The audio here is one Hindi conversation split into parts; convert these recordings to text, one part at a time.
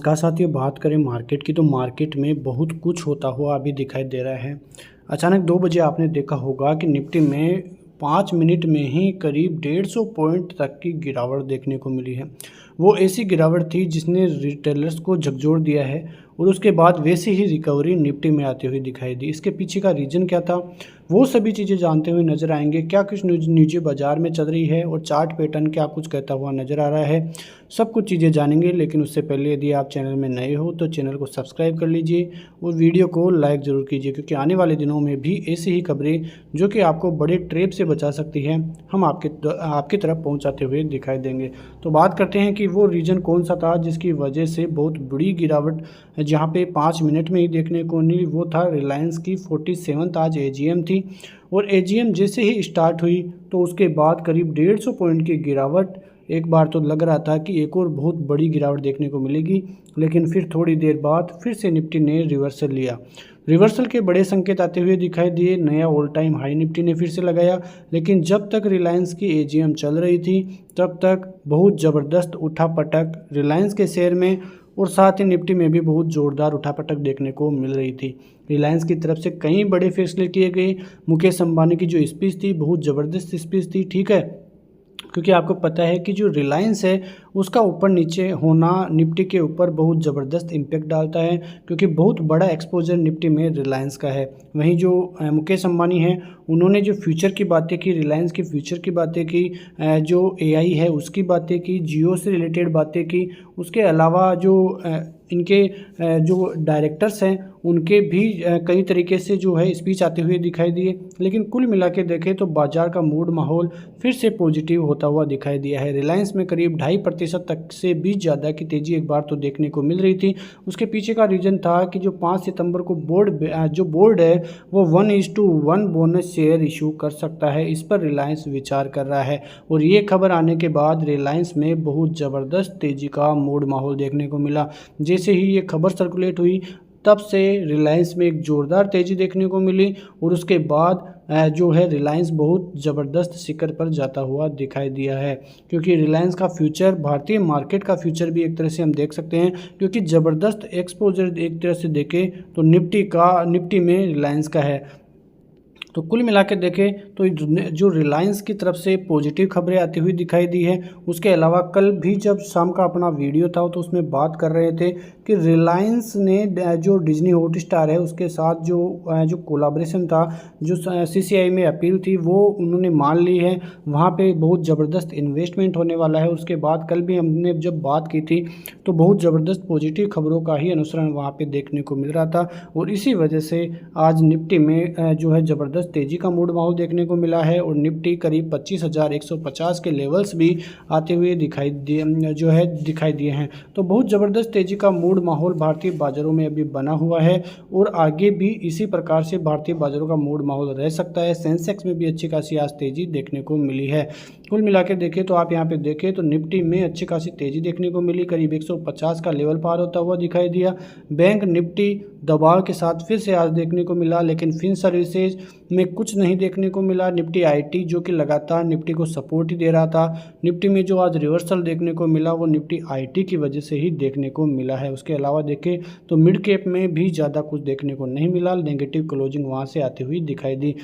नमस्कार साथियों, बात करें मार्केट की तो मार्केट में बहुत कुछ होता हुआ अभी दिखाई दे रहा है। अचानक 2 बजे आपने देखा होगा कि निफ्टी में 5 मिनट में ही करीब 150 पॉइंट तक की गिरावट देखने को मिली है। वो ऐसी गिरावट थी जिसने रिटेलर्स को झकझोर दिया है और उसके बाद वैसे ही रिकवरी निफ्टी में आती हुई दिखाई दी। इसके पीछे का रीज़न क्या था, वो सभी चीज़ें जानते हुए नजर आएंगे। क्या कुछ न्यूज़ बाजार में चल रही है और चार्ट पैटर्न क्या कुछ कहता हुआ नजर आ रहा है, सब कुछ चीज़ें जानेंगे। लेकिन उससे पहले यदि आप चैनल में नए हो तो चैनल को सब्सक्राइब कर लीजिए और वीडियो को लाइक ज़रूर कीजिए, क्योंकि आने वाले दिनों में भी ऐसी ही खबरें जो कि आपको बड़े ट्रैप से बचा सकती है, हम आपकी तरफ पहुंचाते हुए दिखाई देंगे। तो बात करते हैं कि वो रीज़न कौन सा था जिसकी वजह से बहुत बड़ी गिरावट जहां पे 5 मिनट में ही देखने को मिली। वो था रिलायंस की 47th आज एजीएम थी और एजीएम जैसे ही स्टार्ट हुई तो उसके बाद करीब 150 पॉइंट की गिरावट। एक बार तो लग रहा था कि एक और बहुत बड़ी गिरावट देखने को मिलेगी, लेकिन फिर थोड़ी देर बाद फिर से निफ्टी ने रिवर्सल लिया। रिवर्सल के बड़े संकेत आते हुए दिखाई दिए। नया ऑल टाइम हाई निफ्टी ने फिर से लगाया, लेकिन जब तक रिलायंस की एजीएम चल रही थी तब तक बहुत ज़बरदस्त उठापटक रिलायंस के शेयर में और साथ ही निफ्टी में भी बहुत ज़ोरदार उठापटक देखने को मिल रही थी। रिलायंस की तरफ से कई बड़े फैसले किए गए। मुकेश अंबानी की जो स्पीच थी बहुत ज़बरदस्त स्पीच थी, ठीक है, क्योंकि आपको पता है कि जो रिलायंस है उसका ऊपर नीचे होना निफ्टी के ऊपर बहुत ज़बरदस्त इम्पैक्ट डालता है, क्योंकि बहुत बड़ा एक्सपोजर निफ्टी में रिलायंस का है। वहीं जो मुकेश अंबानी हैं उन्होंने जो फ्यूचर की बातें की, रिलायंस की फ्यूचर की बातें की, जो एआई है उसकी बातें की, जियो से रिलेटेड बातें की। उसके अलावा जो इनके जो डायरेक्टर्स हैं उनके भी कई तरीके से जो है स्पीच आते हुए दिखाई दिए। लेकिन कुल मिला के देखें तो बाजार का मूड माहौल फिर से पॉजिटिव होता हुआ दिखाई दिया है। रिलायंस में करीब 2.5% तक से भी ज़्यादा की तेज़ी एक बार तो देखने को मिल रही थी। उसके पीछे का रीज़न था कि जो 5 सितंबर को बोर्ड है वो 1:1 बोनस शेयर इशू कर सकता है। इस पर रिलायंस विचार कर रहा है और ये खबर आने के बाद रिलायंस में बहुत ज़बरदस्त तेज़ी का मूड माहौल देखने को मिला। जैसे ही ये खबर सर्कुलेट हुई तब से रिलायंस में एक ज़ोरदार तेज़ी देखने को मिली और उसके बाद जो है रिलायंस बहुत ज़बरदस्त शिखर पर जाता हुआ दिखाई दिया है, क्योंकि रिलायंस का फ्यूचर भारतीय मार्केट का फ्यूचर भी एक तरह से हम देख सकते हैं, क्योंकि ज़बरदस्त एक्सपोजर एक तरह से देखें तो निफ्टी में रिलायंस का है। तो कुल मिला के देखें तो जो रिलायंस की तरफ से पॉजिटिव खबरें आती हुई दिखाई दी है। उसके अलावा कल भी जब शाम का अपना वीडियो था तो उसमें बात कर रहे थे कि रिलायंस ने जो डिज्नी हॉटस्टार है उसके साथ जो कोलाब्रेशन था, जो सीसीआई में अपील थी, वो उन्होंने मान ली है। वहाँ पे बहुत ज़बरदस्त इन्वेस्टमेंट होने वाला है। उसके बाद कल भी हमने जब बात की थी तो बहुत ज़बरदस्त पॉजिटिव खबरों का ही अनुसरण वहाँ पे देखने को मिल रहा था और इसी वजह से आज निफ्टी में जो है ज़बरदस्त तेजी का मूड माहौल देखने को मिला है और निफ्टी करीब 25,150 के लेवल्स भी आते हुए दिखाई दिए हैं। तो बहुत ज़बरदस्त तेजी का मूड माहौल भारतीय बाजारों में अभी बना हुआ है और आगे भी इसी प्रकार से भारतीय बाजारों का मूड माहौल रह सकता है। सेंसेक्स में भी अच्छी खासी आज तेजी देखने को मिली है। कुल मिला के देखें तो आप यहाँ पे देखें तो निफ्टी में अच्छी खासी तेजी देखने को मिली, करीब 150 का लेवल पार होता हुआ दिखाई दिया। बैंक निफ्टी दबाव के साथ फिर से आज देखने को मिला, लेकिन फिन सर्विसेज में कुछ नहीं देखने को मिला। निफ्टी आईटी जो कि लगातार निफ्टी को सपोर्ट ही दे रहा था, निफ्टी में जो आज रिवर्सल देखने को मिला वो निफ्टी आईटी की वजह से ही देखने को मिला है। उसके अलावा देखें तो मिड कैप में भी ज़्यादा कुछ देखने को नहीं मिला, नेगेटिव क्लोजिंग वहाँ से आती हुई दिखाई दी।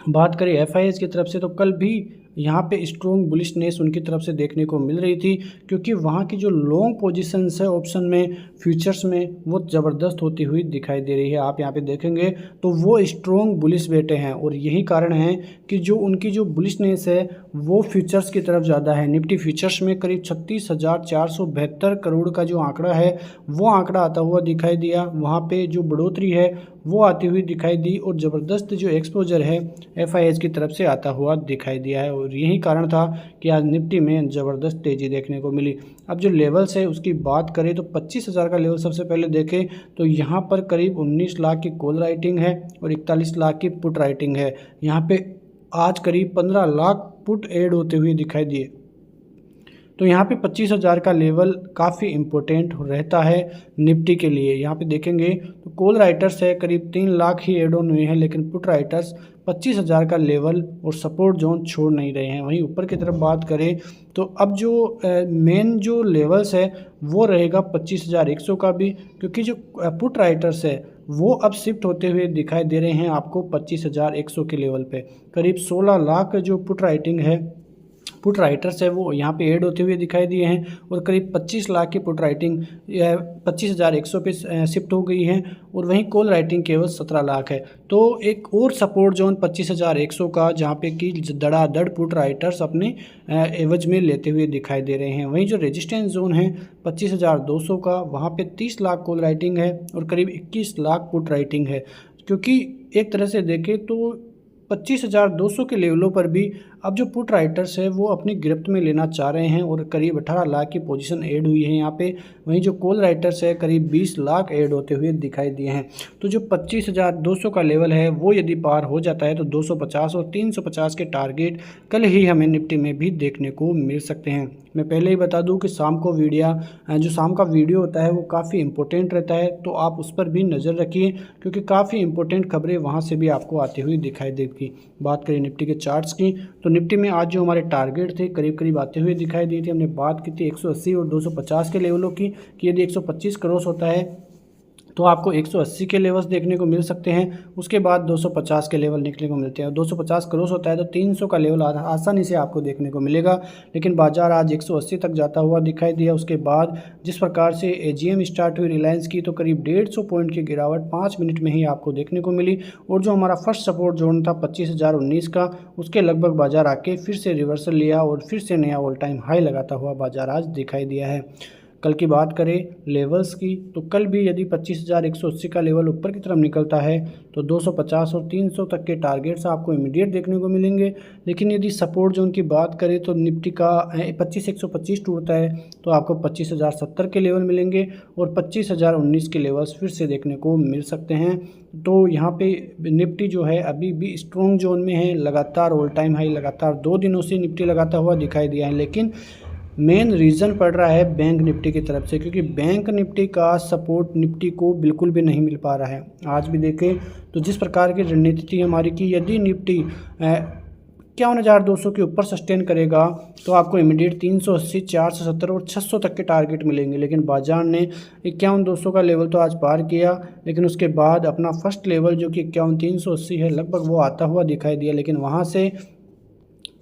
बात करें एफआईएस की तरफ से तो कल भी यहाँ पे स्ट्रॉन्ग बुलिशनेस उनकी तरफ से देखने को मिल रही थी, क्योंकि वहाँ की जो लॉन्ग पोजीशंस है ऑप्शन में, फ्यूचर्स में, वो ज़बरदस्त होती हुई दिखाई दे रही है। आप यहाँ पे देखेंगे तो वो स्ट्रॉन्ग बुलिश बैठे हैं और यही कारण है कि जो उनकी जो बुलिशनेस है वो फ्यूचर्स की तरफ ज़्यादा है। निफ्टी फ्यूचर्स में करीब 36,472 करोड़ का जो आंकड़ा है वो आंकड़ा आता हुआ दिखाई दिया। वहाँ पर जो बढ़ोतरी है वो आती हुई दिखाई दी और ज़बरदस्त जो एक्सपोजर है एफआईएस की तरफ से आता हुआ दिखाई दिया है और यही कारण था कि आज निफ्टी में ज़बरदस्त तेज़ी देखने को मिली। अब जो लेवल्स है उसकी बात करें तो 25,000 का लेवल सबसे पहले देखें तो यहाँ पर करीब 19 लाख की कॉल राइटिंग है और 41 लाख की पुट राइटिंग है। यहाँ पे आज करीब 15 लाख पुट ऐड होते हुए दिखाई दिए। तो यहाँ पे 25,000 का लेवल काफ़ी इम्पोर्टेंट रहता है निफ्टी के लिए। यहाँ पे देखेंगे तो कॉल राइटर्स है करीब 3 लाख ही एड ऑन हुए हैं, लेकिन पुट राइटर्स 25,000 का लेवल और सपोर्ट जोन छोड़ नहीं रहे हैं। वहीं ऊपर की तरफ बात करें तो अब जो मेन जो लेवल्स है वो रहेगा 25,100 का भी, क्योंकि जो पुट राइटर्स है वो अब शिफ्ट होते हुए दिखाई दे रहे हैं आपको 25,100 के लेवल पे। करीब 16 लाख जो पुट राइटर्स है वो यहाँ पे ऐड होते हुए दिखाई दिए हैं और करीब 25 लाख की पुट राइटिंग 25,100 पे शिफ्ट हो गई है और वहीं कॉल राइटिंग केवल 17 लाख है। तो एक और सपोर्ट जोन 25,100 का जहाँ पे कि धड़ाधड़ पुट राइटर्स अपने एवज में लेते हुए दिखाई दे रहे हैं। वहीं जो रेजिस्टेंस जोन है 25,200 का, वहाँ पे 30 लाख कॉल राइटिंग है और करीब 21 लाख पुट राइटिंग है। क्योंकि एक तरह से देखें तो 25,200 के लेवलों पर भी अब जो पुट राइटर्स है वो अपनी गिरफ्त में लेना चाह रहे हैं और करीब 18 लाख की पोजीशन ऐड हुई है यहाँ पे। वहीं जो कॉल राइटर्स है करीब 20 लाख ऐड होते हुए दिखाई दिए हैं। तो जो 25,200 का लेवल है वो यदि पार हो जाता है तो 250 और 350 के टारगेट कल ही हमें निफ्टी में भी देखने को मिल सकते हैं। मैं पहले ही बता दूं कि शाम का वीडियो होता है वो काफ़ी इंपॉर्टेंट रहता है, तो आप उस पर भी नज़र रखिए क्योंकि काफ़ी इंपॉर्टेंट खबरें वहाँ से भी आपको आती हुई दिखाई देगी। बात करें निफ्टी के चार्ट्स की तो निफ्टी में आज जो हमारे टारगेट थे करीब करीब आते हुए दिखाई दिए थे। हमने बात की थी 180 और 250 के लेवलों की कि यदि 125 क्रॉस होता है तो आपको 180 के लेवल्स देखने को मिल सकते हैं। उसके बाद 250 के लेवल निकलने को मिलते हैं। 250 क्रॉस होता है तो 300 का लेवल आसानी से आपको देखने को मिलेगा, लेकिन बाजार आज 180 तक जाता हुआ दिखाई दिया। उसके बाद जिस प्रकार से एजीएम स्टार्ट हुई रिलायंस की तो करीब 150 पॉइंट की गिरावट 5 मिनट में ही आपको देखने को मिली और जो हमारा फर्स्ट सपोर्ट जोन था 25,019 का, उसके लगभग बाजार आके फिर से रिवर्सल लिया और फिर से नया ऑल टाइम हाई लगाता हुआ बाजार आज दिखाई दिया है। कल की बात करें लेवल्स की तो कल भी यदि 25,180 का लेवल ऊपर की तरफ निकलता है तो 250 और 300 तक के टारगेट्स आपको इमीडिएट देखने को मिलेंगे। लेकिन यदि सपोर्ट जोन की बात करें तो निफ्टी का 25,125 टूटता है तो आपको 25,070 के लेवल मिलेंगे और 25,019 के लेवल्स फिर से देखने को मिल सकते हैं। तो यहाँ पे निफ्टी जो है अभी भी स्ट्रॉन्ग जोन में है, लगातार ऑल टाइम हाई लगातार 2 दिनों से निफ्टी लगाता हुआ दिखाई दिया है। लेकिन मेन रीज़न पड़ रहा है बैंक निफ्टी की तरफ से, क्योंकि बैंक निफ्टी का सपोर्ट निफ्टी को बिल्कुल भी नहीं मिल पा रहा है। आज भी देखें तो जिस प्रकार की रणनीति थी हमारी कि यदि निफ्टी 51,200 के ऊपर सस्टेन करेगा तो आपको इमीडिएट 380, 470 और 600 तक के टारगेट मिलेंगे। लेकिन बाजार ने 51,200 का लेवल तो आज पार किया, लेकिन उसके बाद अपना फर्स्ट लेवल जो कि 51,380 है लगभग वो आता हुआ दिखाई दिया, लेकिन वहाँ से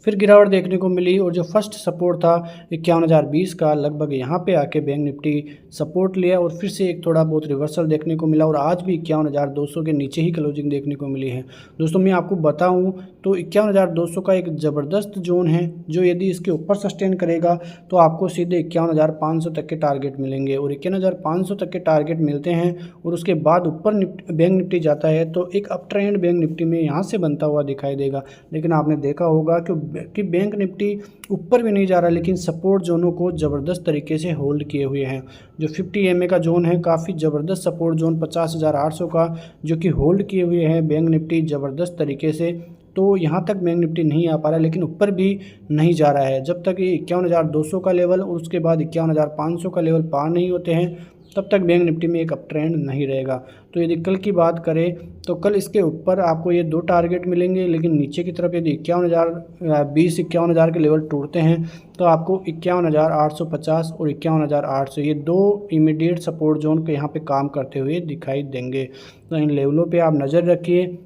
फिर गिरावट देखने को मिली और जो फर्स्ट सपोर्ट था 51,020 का लगभग यहाँ पे आके बैंक निफ्टी सपोर्ट लिया और फिर से एक थोड़ा बहुत रिवर्सल देखने को मिला और आज भी 51,200 के नीचे ही क्लोजिंग देखने को मिली है। दोस्तों मैं आपको बताऊं तो 51,200 का एक ज़बरदस्त जोन है जो यदि इसके ऊपर सस्टेन करेगा तो आपको सीधे 51,500 तक के टारगेट मिलेंगे और 51,500 तक के टारगेट मिलते हैं और उसके बाद ऊपर बैंक निफ्टी जाता है तो एक अप ट्रेंड बैंक निफ्टी में यहाँ से बनता हुआ दिखाई देगा। लेकिन आपने देखा होगा कि बैंक निफ्टी ऊपर भी नहीं जा रहा, लेकिन सपोर्ट जोनों को ज़बरदस्त तरीके से होल्ड किए हुए हैं। जो 50 EMA का जोन है काफ़ी ज़बरदस्त सपोर्ट जोन 50,800 का जो कि होल्ड किए हुए हैं बैंक निफ्टी ज़बरदस्त तरीके से। तो यहाँ तक बैंक निफ्टी नहीं आ पा रहा, लेकिन ऊपर भी नहीं जा रहा है। जब तक ये 51,200 का लेवल और उसके बाद 51,500 का लेवल पार नहीं होते हैं तब तक बैंक निफ्टी में एक अप ट्रेंड नहीं रहेगा। तो यदि कल की बात करें तो कल इसके ऊपर आपको ये 2 टारगेट मिलेंगे, लेकिन नीचे की तरफ यदि 51,000 के लेवल टूटते हैं तो आपको 51,850 और 51,800 ये 2 इमीडिएट सपोर्ट जोन के यहाँ पे काम करते हुए दिखाई देंगे। तो इन लेवलों पे आप नज़र रखिए।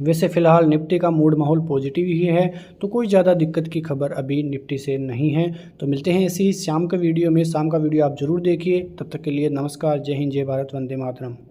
वैसे फ़िलहाल निफ्टी का मूड माहौल पॉजिटिव ही है, तो कोई ज़्यादा दिक्कत की खबर अभी निफ्टी से नहीं है। तो मिलते हैं ऐसी शाम का वीडियो में। शाम का वीडियो आप ज़रूर देखिए। तब तक के लिए नमस्कार, जय हिंद, जय भारत, वंदे मातरम।